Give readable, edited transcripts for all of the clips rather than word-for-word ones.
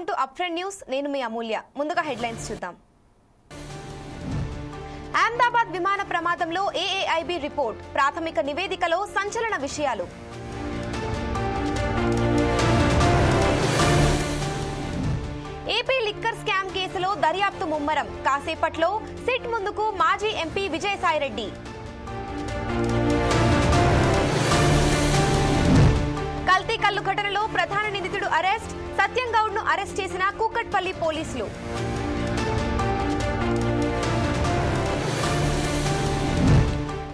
Welcome to upfront news. నేను మీ అమూల్య. ముందుగా headlines చూద్దాం. అహ్మదాబాద్ విమాన ప్రమాదంలో ఏఏఐబీ రిపోర్ట్, ప్రాథమిక నివేదికలో సంచలన విషయాలు. ఏపీ లిక్కర్ స్కామ్ కేసులో దర్యాప్తు ముమ్మరం, కాసేపట్లో సిట్ ముందుకు మాజీ ఎంపీ విజయసాయిరెడ్డి. కల్తీ కల్లు ఘటనలో ప్రధాన నిందితుడు అరెస్ట్, సత్యం గౌడ్ ను అరెస్ట్ చేసిన కూకట్పల్లి పోలీసులు.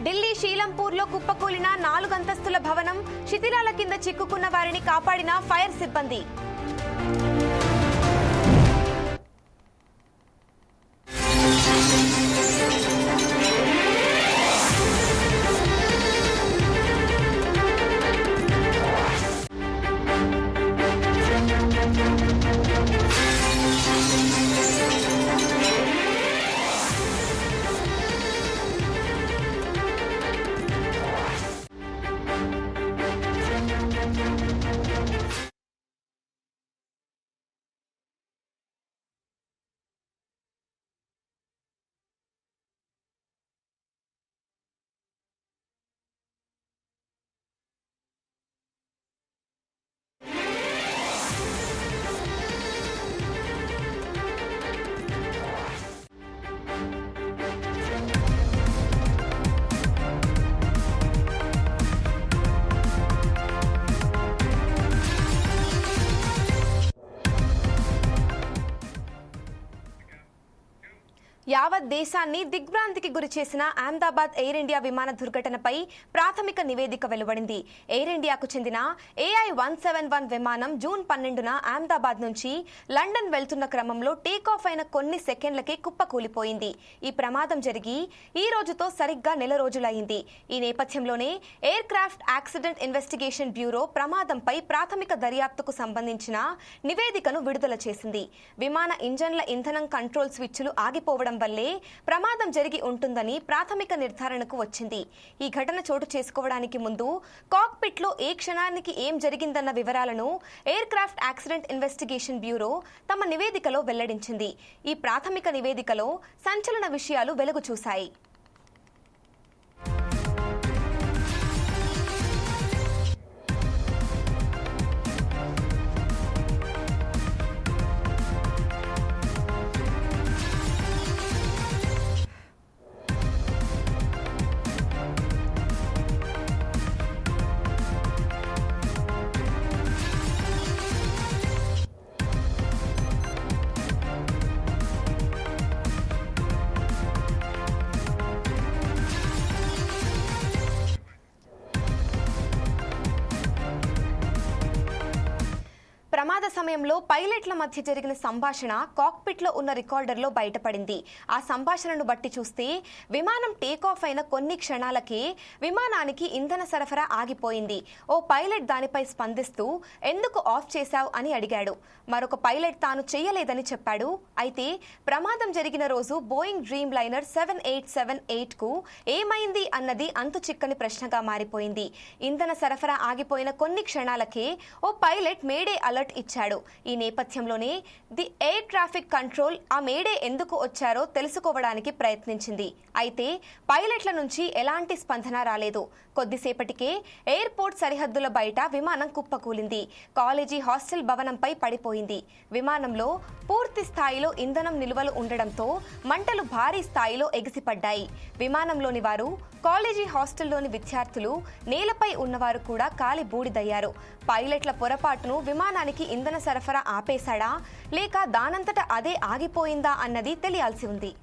ఢిల్లీ షీలంపూర్లో కుప్పకూలిన 4 అంతస్తుల భవనం, శిథిలాల కింద చిక్కుకున్న వారిని కాపాడిన ఫైర్ సిబ్బంది. యావత్ దేశాన్ని దిగ్భ్రాంతికి గురి చేసిన అహ్మదాబాద్ ఎయిర్ ఇండియా విమాన దుర్ఘటనపై ప్రాథమిక నివేదిక వెలువడింది. ఎయిర్ ఇండియాకు చెందిన AI-171 విమానం జూన్ 12న అహ్మదాబాద్ నుంచి లండన్ వెళ్తున్న క్రమంలో టేకాఫ్ అయిన కొన్ని సెకండ్లకే కుప్పకూలిపోయింది. ఈ ప్రమాదం జరిగి ఈ రోజుతో సరిగ్గా నెల రోజులైంది. ఈ నేపథ్యంలోనే aircraft accident investigation bureau ప్రమాదంపై ప్రాథమిక దర్యాప్తుకు సంబంధించిన నివేదికను విడుదల చేసింది. విమాన ఇంజన్ల ఇంధనం కంట్రోల్ స్విచ్లు ఆగిపోవడం వల్లే ప్రమాదం జరిగి ఉంటుందని ప్రాథమిక నిర్ధారణకు వచ్చింది. ఈ ఘటన చోటు చేసుకోవడానికి ముందు కాక్పిట్ లో ఏ క్షణానికి ఏం జరిగిందన్న వివరాలను air craft accident investigation bureau తమ నివేదికలో వెల్లడించింది. ఈ ప్రాథమిక నివేదికలో సంచలన విషయాలు వెలుగు చూశాయి. ప్రమాద సమయంలో పైలట్ల మధ్య జరిగిన సంభాషణ కాక్పిట్ లో ఉన్న రికార్డర్లో బయటపడింది. ఆ సంభాషణను బట్టి చూస్తే విమానం టేకాఫ్ అయిన కొన్ని క్షణాలకే విమానానికి ఇంధన సరఫరా ఆగిపోయింది. ఓ పైలట్ దానిపై స్పందిస్తూ ఎందుకు ఆఫ్ చేశావు అని అడిగాడు. మరొక పైలట్ తాను చేయలేదని చెప్పాడు. అయితే ప్రమాదం జరిగిన రోజు బోయింగ్ డ్రీమ్ లైనర్ 7878 కు ఏమైంది అన్నది అంతు చిక్కని ప్రశ్నగా మారిపోయింది. ఇంధన సరఫరా ఆగిపోయిన కొన్ని క్షణాలకే ఓ పైలట్ మేడే అలర్ట్ ఇచ్చాడు. ఈ నేపథ్యంలోనే ది ఎయిర్ ట్రాఫిక్ కంట్రోల్ ఆ మేడే ఎందుకు వచ్చారో తెలుసుకోవడానికి ప్రయత్నించింది. అయితే పైలట్ల నుంచి ఎలాంటి స్పందన రాలేదు. కొద్దిసేపటికే ఎయిర్పోర్ట్ సరిహద్దుల బయట విమానం కుప్పకూలింది. కాలేజీ హాస్టల్ భవనంపై పడిపోయింది. విమానంలో పూర్తి స్థాయిలో ఇంధనం నిల్వలు ఉండడంతో మంటలు భారీ స్థాయిలో ఎగిసిపడ్డాయి. విమానంలోని వారు, కాలేజీ హాస్టల్లోని విద్యార్థులు, నేలపై ఉన్నవారు కూడా కాలి బూడిదయ్యారు. పైలట్ల పొరపాటును విమానానికి ఇంధన సరఫరా ఆపేశాడా లేక దానంతట అదే ఆగిపోయిందా అన్నది తెలియాల్సి ఉంది.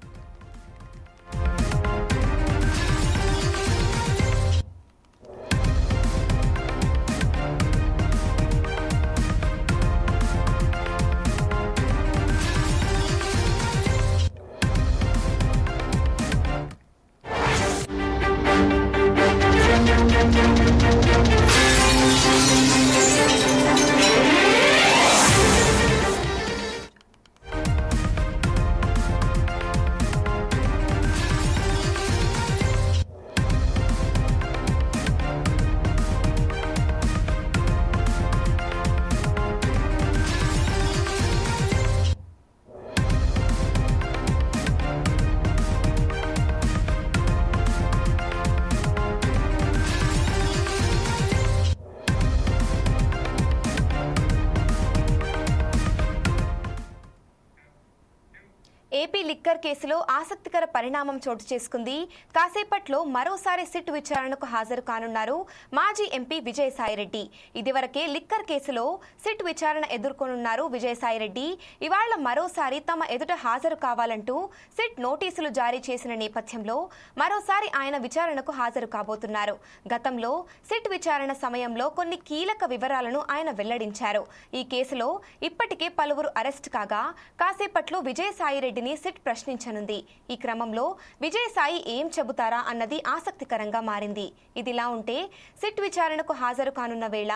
ఏపీ లిక్కర్ కేసులో ఆసక్తికర పరిణామం చోటు చేసుకుంది. కాసేపట్లో మరోసారి సిట్ విచారణకు హాజరు కానున్నారు మాజీ ఎంపీ విజయసాయిరెడ్డి. ఇదివరకే లిక్కర్ కేసులో సిట్ విచారణ ఎదుర్కొనున్నారు విజయసాయిరెడ్డి. ఇవాళ మరోసారి తమ ఎదుట హాజరు కావాలంటూ సిట్ నోటీసులు జారీ చేసిన నేపథ్యంలో మరోసారి ఆయన విచారణకు హాజరు కాబోతున్నారు. గతంలో సిట్ విచారణ సమయంలో కొన్ని కీలక వివరాలను ఆయన వెల్లడించారు. ఈ కేసులో ఇప్పటికే పలువురు అరెస్ట్ కాగా కాసేపట్లో విజయసాయిరెడ్డి సిట్ ప్రశ్నించనుంది. ఈ క్రమంలో విజయసాయి ఏం చెబుతారా అన్నది ఆసక్తికరంగా మారింది. ఇదిలా ఉంటే సిట్ విచారణకు హాజరు కానున్న వేళ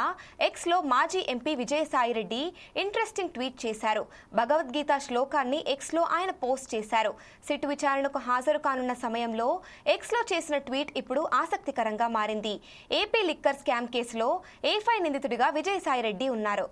ఎక్స్ లో మాజీ ఎంపీ విజయసాయిరెడ్డి ఇంట్రెస్టింగ్ ట్వీట్ చేశారు. భగవద్గీత శ్లోకాన్ని ఎక్స్ లో ఆయన పోస్ట్ చేశారు. సిట్ విచారణకు హాజరు కానున్న సమయంలో ఎక్స్ లో చేసిన ట్వీట్ ఇప్పుడు ఆసక్తికరంగా మారింది. ఏపీ లిక్కర్ స్కామ్ కేసులో A5 నిందితుడిగా విజయసాయిరెడ్డి ఉన్నారు.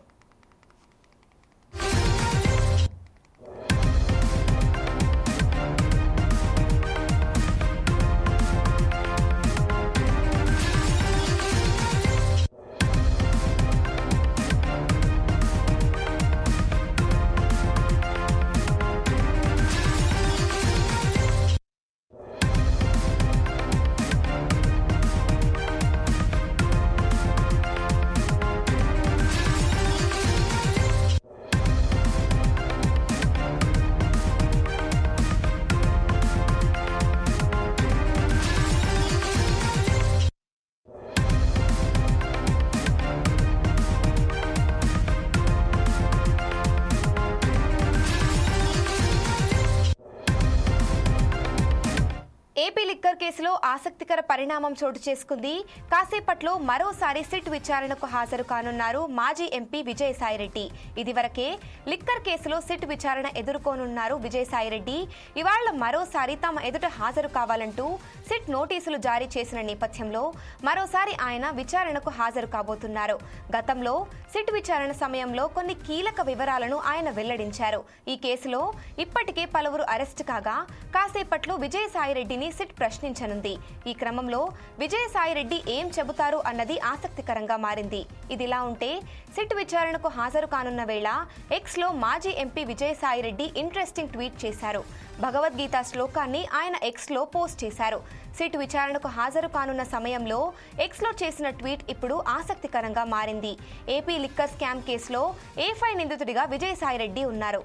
ఏపీ లిక్కర్ కేసులో ఆసక్తికర పరిణామం చోటు చేసుకుంది. కాసేపట్లో మరోసారి సిట్ విచారణకు హాజరు కానున్నారు మాజీ ఎంపీ విజయసాయిరెడ్డి. ఇదివరకే లిక్కర్ కేసులో సిట్ విచారణ ఎదుర్కోనున్నారు విజయసాయిరెడ్డి. ఇవాళ మరోసారి తమ ఎదుట హాజరు కావాలంటూ సిట్ నోటీసులు జారీ చేసిన నేపథ్యంలో మరోసారి ఆయన విచారణకు హాజరు కాబోతున్నారు. గతంలో సిట్ విచారణ సమయంలో కొన్ని కీలక వివరాలను ఆయన వెల్లడించారు. ఈ కేసులో ఇప్పటికే పలువురు అరెస్ట్ కాగా కాసేపట్లో విజయసాయిరెడ్డిని సిట్ ప్రశ్నించనుంది. ఈ క్రమంలో విజయసాయిరెడ్డి ఏం చెబుతారు అన్నది ఆసక్తికరంగా మారింది. ఇదిలా ఉంటే సిట్ విచారణకు హాజరు కానున్న వేళ ఎక్స్ లో మాజీ ఎంపీ విజయసాయిరెడ్డి ఇంట్రెస్టింగ్ ట్వీట్ చేశారు. భగవద్గీత శ్లోకాన్ని ఆయన ఎక్స్ లో పోస్ట్ చేశారు. సిట్ విచారణకు హాజరు కానున్న సమయంలో ఎక్స్ లో చేసిన ట్వీట్ ఇప్పుడు ఆసక్తికరంగా మారింది. ఏపీ లిక్కర్ స్కామ్ కేసులో A5 నిందితుడిగా విజయసాయిరెడ్డి ఉన్నారు.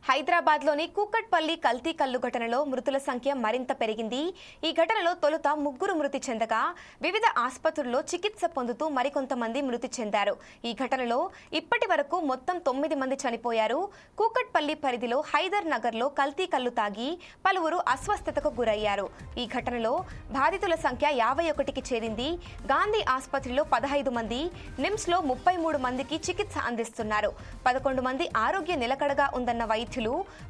హైదరాబాద్లోని కూకట్పల్లి కల్తీ కల్లు ఘటనలో మృతుల సంఖ్య మరింత పెరిగింది. ఈ ఘటనలో తొలుత 3 మృతి చెందగా వివిధ ఆసుపత్రుల్లో చికిత్స పొందుతూ మరికొంతమంది మృతి చెందారు. ఈ ఘటనలో ఇప్పటి వరకు మొత్తం 9 మంది చనిపోయారు. కూకట్పల్లి పరిధిలో హైదర్ నగర్లో కల్తీ కల్లు తాగి పలువురు అస్వస్థతకు గురయ్యారు. ఈ ఘటనలో బాధితుల సంఖ్య 51కి చేరింది. గాంధీ ఆసుపత్రిలో 15 మంది, నిమ్స్లో 33 మందికి చికిత్స అందిస్తున్నారు. 11 మంది ఆరోగ్య నిలకడగా ఉందన్న వైద్యులు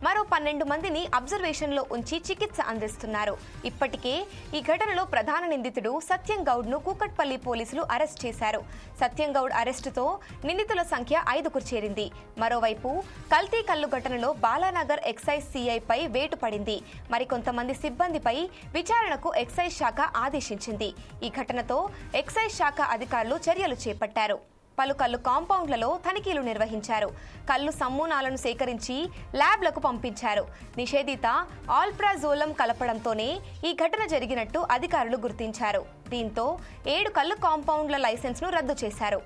మరో 12 మందిని అబ్జర్వేషన్లో ఉంచి చికిత్స అందిస్తున్నారు. ఇప్పటికే ఈ ఘటనలో ప్రధాన నిందితుడు సత్యం గౌడ్ను కూకట్పల్లి పోలీసులు అరెస్ట్ చేశారు. సత్యం గౌడ్ అరెస్టుతో నిందితుల సంఖ్య 5కు చేరింది. మరోవైపు కల్తీ కల్లు ఘటనలో బాలానగర్ ఎక్సైజ్ సిఐపై వేటు పడింది. మరికొంతమంది సిబ్బందిపై విచారణకు ఎక్సైజ్ శాఖ ఆదేశించింది. ఈ ఘటనతో ఎక్సైజ్ శాఖ అధికారులు చర్యలు చేపట్టారు. పలు కల్లు కాంపౌండ్లలో తనిఖీలు నిర్వహించారు. కల్లు నమూనాలను సేకరించి ల్యాబ్లకు పంపించారు. నిషేధిత ఆల్ప్రాజోలం కలపడంతోనే ఈ ఘటన జరిగినట్టు అధికారులు గుర్తించారు. దీంతో 7 కల్లు కాంపౌండ్ల లైసెన్స్ను రద్దు చేశారు.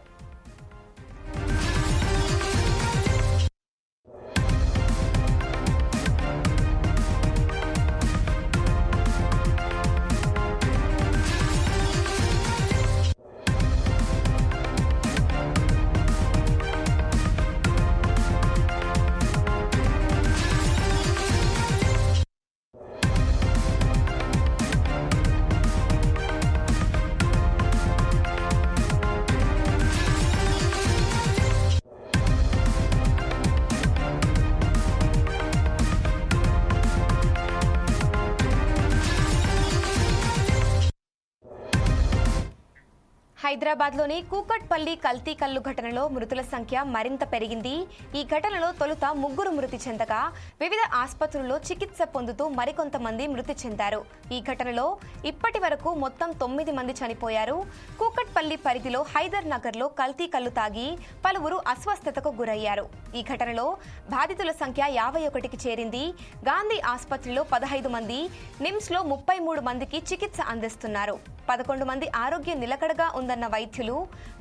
హైదరాబాద్లోని కూకట్పల్లి కల్తీ కల్లు ఘటనలో మృతుల సంఖ్య మరింత పెరిగింది. ఈ ఘటనలో తొలుత 3 మృతి చెందగా వివిధ ఆసుపత్రుల్లో చికిత్స పొందుతూ మరికొంతమంది మృతి చెందారు. ఈ ఘటనలో ఇప్పటి వరకు మొత్తం 9 మంది చనిపోయారు. కూకట్పల్లి పరిధిలో హైదర్ నగర్లో కల్తీ కల్లు తాగి పలువురు అస్వస్థతకు గురయ్యారు. ఈ ఘటనలో బాధితుల సంఖ్య 51కి చేరింది. గాంధీ ఆసుపత్రిలో 15 మంది, నిమ్స్లో 33 మందికి చికిత్స అందిస్తున్నారు. 11 మంది ఆరోగ్యం నిలకడగా ఉందన్న వైద్యులు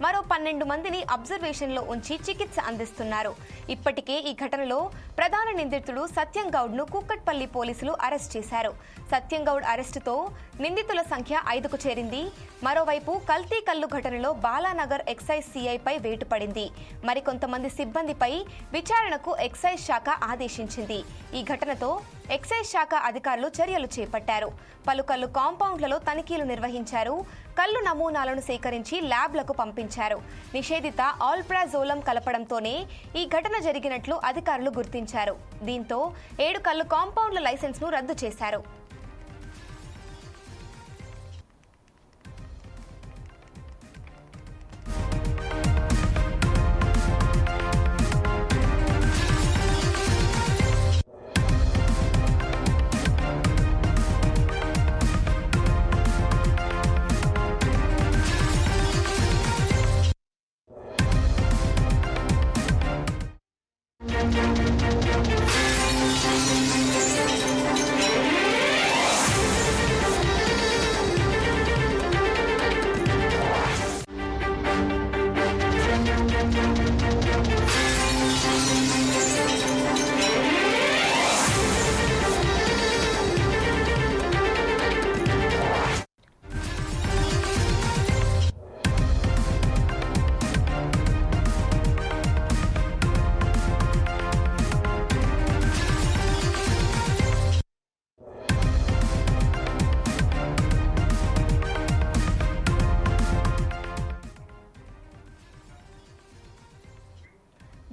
మరో 12 మందిని అబ్జర్వేషన్లో ఉంచి చికిత్స అందిస్తున్నారు. ఇప్పటికే ఈ ఘటనలో ప్రధాన నిందితుడు సత్యం గౌడ్ను కూకట్పల్లి పోలీసులు అరెస్ట్ చేశారు. సత్యం గౌడ్ అరెస్టుతో నిందితుల సంఖ్య 5కు చేరింది. మరోవైపు కల్తీ కల్లు ఘటనలో బాలానగర్ ఎక్సైజ్ సిఐపై వేటు పడింది. మరికొంతమంది సిబ్బందిపై విచారణకు ఎక్సైజ్ శాఖ ఆదేశించింది. ఈ ఘటనతో ఎక్సైజ్ శాఖ అధికారులు చర్యలు చేపట్టారు. పలు కల్లు కాంపౌండ్లలో తనిఖీలు నిర్వహించారు. కల్లు నమూనాలను సేకరించి ల్యాబ్లకు పంపించారు. నిషేధిత ఆల్ప్రాజోలం కలపడంతోనే ఈ ఘటన జరిగినట్లు అధికారులు గుర్తించారు. దీంతో 7 కల్లు కాంపౌండ్ల లైసెన్స్ను రద్దు చేశారు.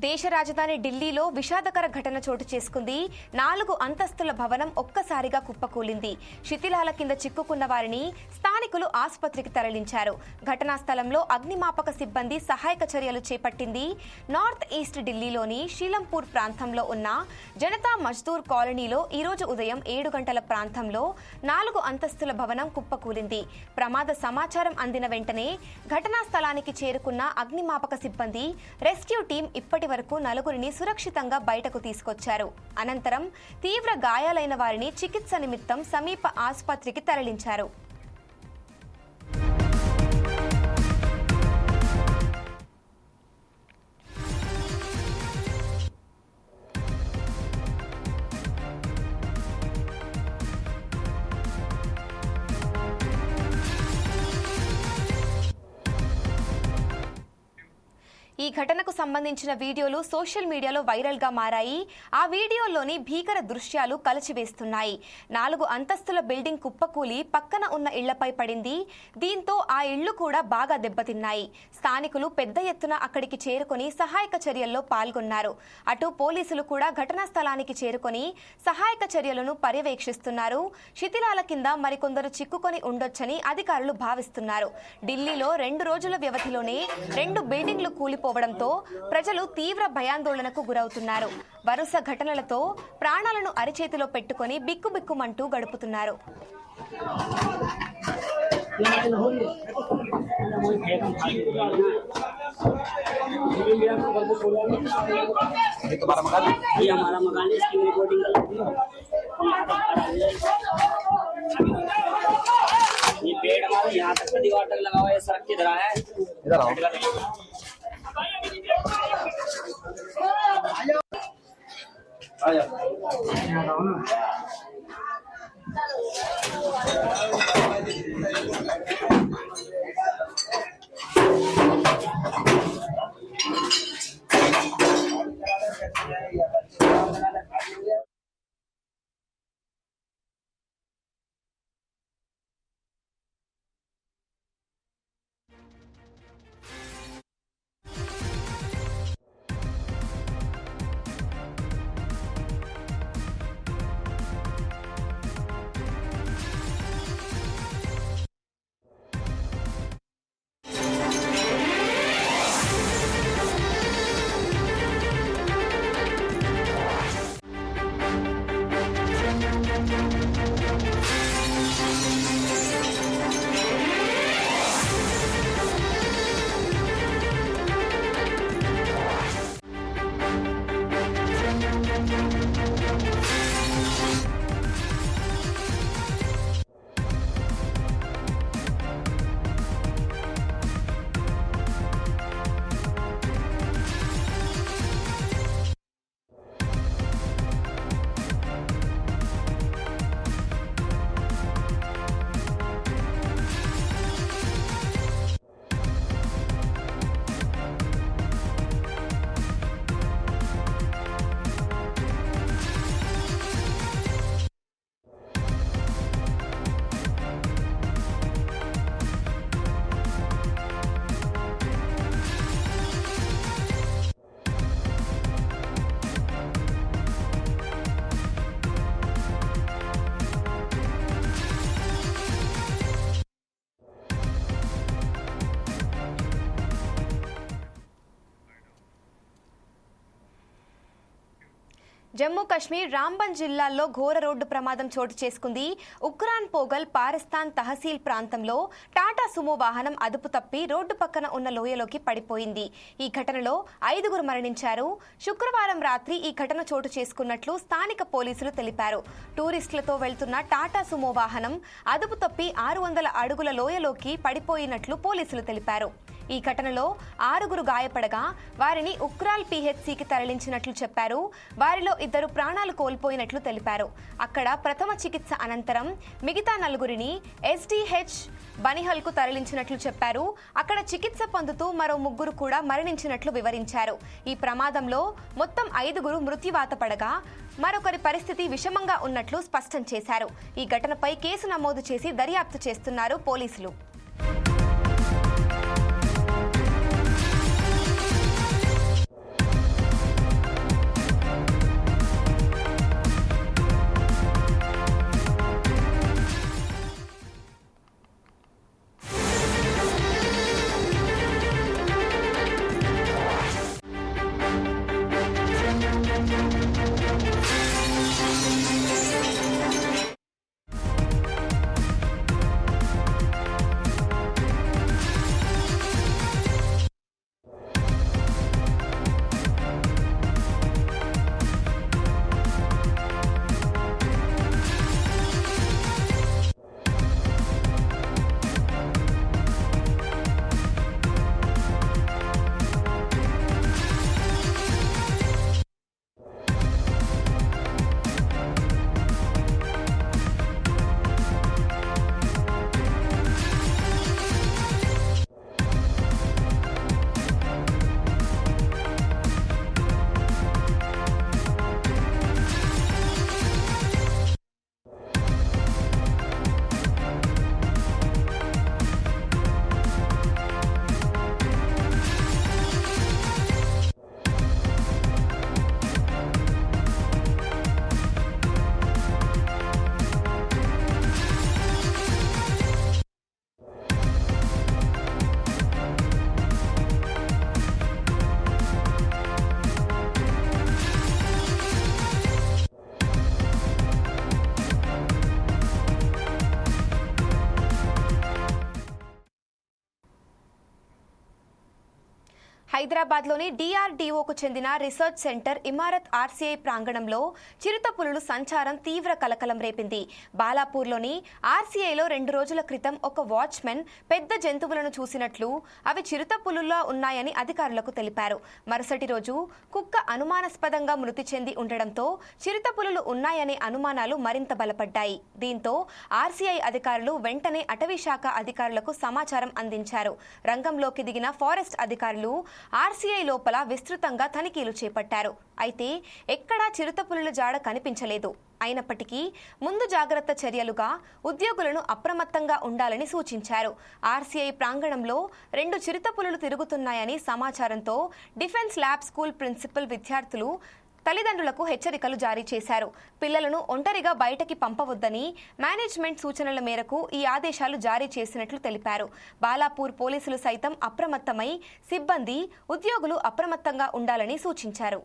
దేశ రాజధాని ఢిల్లీలో విషాదకర ఘటన చోటు చేసుకుంది. 4 అంతస్తుల భవనం ఒక్కసారిగా కుప్పకూలింది. శిథిలాల కింద చిక్కుకున్న వారిని స్థానికులు ఆసుపత్రికి తరలించారు. ఘటనా స్థలంలో అగ్నిమాపక సిబ్బంది సహాయక చర్యలు చేపట్టింది. నార్త్ ఈస్ట్ ఢిల్లీలోని షీలంపూర్ ప్రాంతంలో ఉన్న జనతా మజ్దూర్ కాలనీలో ఈరోజు ఉదయం 7 గంటల ప్రాంతంలో 4 అంతస్తుల భవనం కుప్పకూలింది. ప్రమాద సమాచారం అందిన వెంటనే ఘటనా స్థలానికి చేరుకున్న అగ్నిమాపక సిబ్బంది రెస్క్యూ టీం ఇప్పటి వరకు 4 సురక్షితంగా బయటకు తీసుకొచ్చారు. అనంతరం తీవ్ర గాయాలైన వారిని చికిత్స నిమిత్తం సమీప ఆసుపత్రికి తరలించారు. ఈ ఈ ఘటనకు సంబంధించిన వీడియోలు సోషల్ మీడియాలో వైరల్ గా మారాయి. ఆ వీడియోలోని భీకర దృశ్యాలు కలచివేస్తున్నాయి. 4 అంతస్తుల బిల్డింగ్ కుప్పకూలి పక్కన ఉన్న ఇళ్లపై పడింది. దీంతో ఆ ఇళ్లు కూడా బాగా దెబ్బతిన్నాయి. స్థానికులు పెద్ద ఎత్తున అక్కడికి చేరుకొని సహాయక చర్యల్లో పాల్గొన్నారు. అటు పోలీసులు కూడా ఘటనా స్థలానికి చేరుకొని సహాయక చర్యలను పర్యవేక్షిస్తున్నారు. శిథిలాల కింద మరికొందరు చిక్కుకొని ఉండొచ్చని అధికారులు భావిస్తున్నారు. ఢిల్లీలో 2 రోజుల వ్యవధిలోనే 2 బిల్డింగ్లు కూలిపోవడంతో ప్రజలు తీవ్ర భయాందోళనకు గురవుతున్నారు. వరుస ఘటనలతో ప్రాణాలను అరిచేతిలో పెట్టుకొని బిక్కుబిక్కుమంటూ గడుపుతున్నారు. ये पेड़ हमारे यहाँ तक दीवार तक लगा हुआ है, सड़क किधर है? इधर आओ। జమ్మూ కాశ్మీర్ రాంబన్ జిల్లాల్లో ఘోర రోడ్డు ప్రమాదం చోటు చేసుకుంది. ఉక్రాన్ పోగల్ పారిస్తాన్ తహసీల్ ప్రాంతంలో టాటా సుమో వాహనం అదుపు తప్పి రోడ్డు పక్కన ఉన్న లోయలోకి పడిపోయింది. ఈ ఘటనలో 5గురు మరణించారు. శుక్రవారం రాత్రి ఈ ఘటన చోటు చేసుకున్నట్లు స్థానిక పోలీసులు తెలిపారు. టూరిస్టులతో వెళ్తున్న టాటా సుమో వాహనం అదుపు తప్పి 600 అడుగుల లోయలోకి పడిపోయినట్లు పోలీసులు తెలిపారు. ఈ ఘటనలో 6గురు గాయపడగా వారిని ఉక్రాల్ పిహెచ్సికి తరలించినట్లు చెప్పారు. వారిలో 2 ప్రాణాలు కోల్పోయినట్లు తెలిపారు. అక్కడ ప్రథమ చికిత్స అనంతరం మిగతా 4గురిని ఎస్డిహెచ్ బనిహల్కు తరలించినట్లు చెప్పారు. అక్కడ చికిత్స పొందుతూ మరో 3 కూడా మరణించినట్లు వివరించారు. ఈ ప్రమాదంలో మొత్తం 5గురు మృత్యువాత పడగా మరొకరి పరిస్థితి విషమంగా ఉన్నట్లు స్పష్టం చేశారు. ఈ ఘటనపై కేసు నమోదు చేసి దర్యాప్తు చేస్తున్నారు పోలీసులు. హైదరాబాద్లోని DRDOకు చెందిన రీసెర్చ్ సెంటర్ ఇమారత్ RCI ప్రాంగణంలో చిరుతపులుల సంచారం తీవ్ర కలకలం రేపింది. బాలాపూర్లోని RCIలో 2 రోజుల క్రితం ఒక వాచ్మెన్ పెద్ద జంతువులను చూసినట్లు, అవి చిరుతపులుల్లా ఉన్నాయని అధికారులకు తెలిపారు. మరుసటి రోజు కుక్క అనుమానాస్పదంగా మృతి చెంది ఉండడంతో చిరుతపులులు ఉన్నాయనే అనుమానాలు మరింత బలపడ్డాయి. దీంతో RCI అధికారులు వెంటనే అటవీ శాఖ అధికారులకు సమాచారం అందించారు. రంగంలోకి దిగిన ఫారెస్ట్ అధికారులు RCI లోపల విస్తృతంగా తనిఖీలు చేపట్టారు. అయితే ఎక్కడా చిరుతపులుల జాడ కనిపించలేదు. అయినప్పటికీ ముందు జాగ్రత్త చర్యలుగా ఉద్యోగులను అప్రమత్తంగా ఉండాలని సూచించారు. RCI ప్రాంగణంలో 2 చిరుతపులులు తిరుగుతున్నాయని సమాచారంతో డిఫెన్స్ ల్యాబ్ స్కూల్ ప్రిన్సిపల్ విద్యార్థులు తల్లిదండ్రులకు హెచ్చరికలు జారీ చేశారు. పిల్లలను ఒంటరిగా బయటకి పంపవద్దని మేనేజ్మెంట్ సూచనల మేరకు ఈ ఆదేశాలు జారీ చేసినట్లు తెలిపారు. బాలాపూర్ పోలీసులు సైతం అప్రమత్తమై సిబ్బంది, ఉద్యోగులు అప్రమత్తంగా ఉండాలని సూచించారు.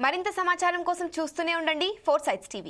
మరింత సమాచారం కోసం చూస్తూనే ఉండండి 4 Sides TV.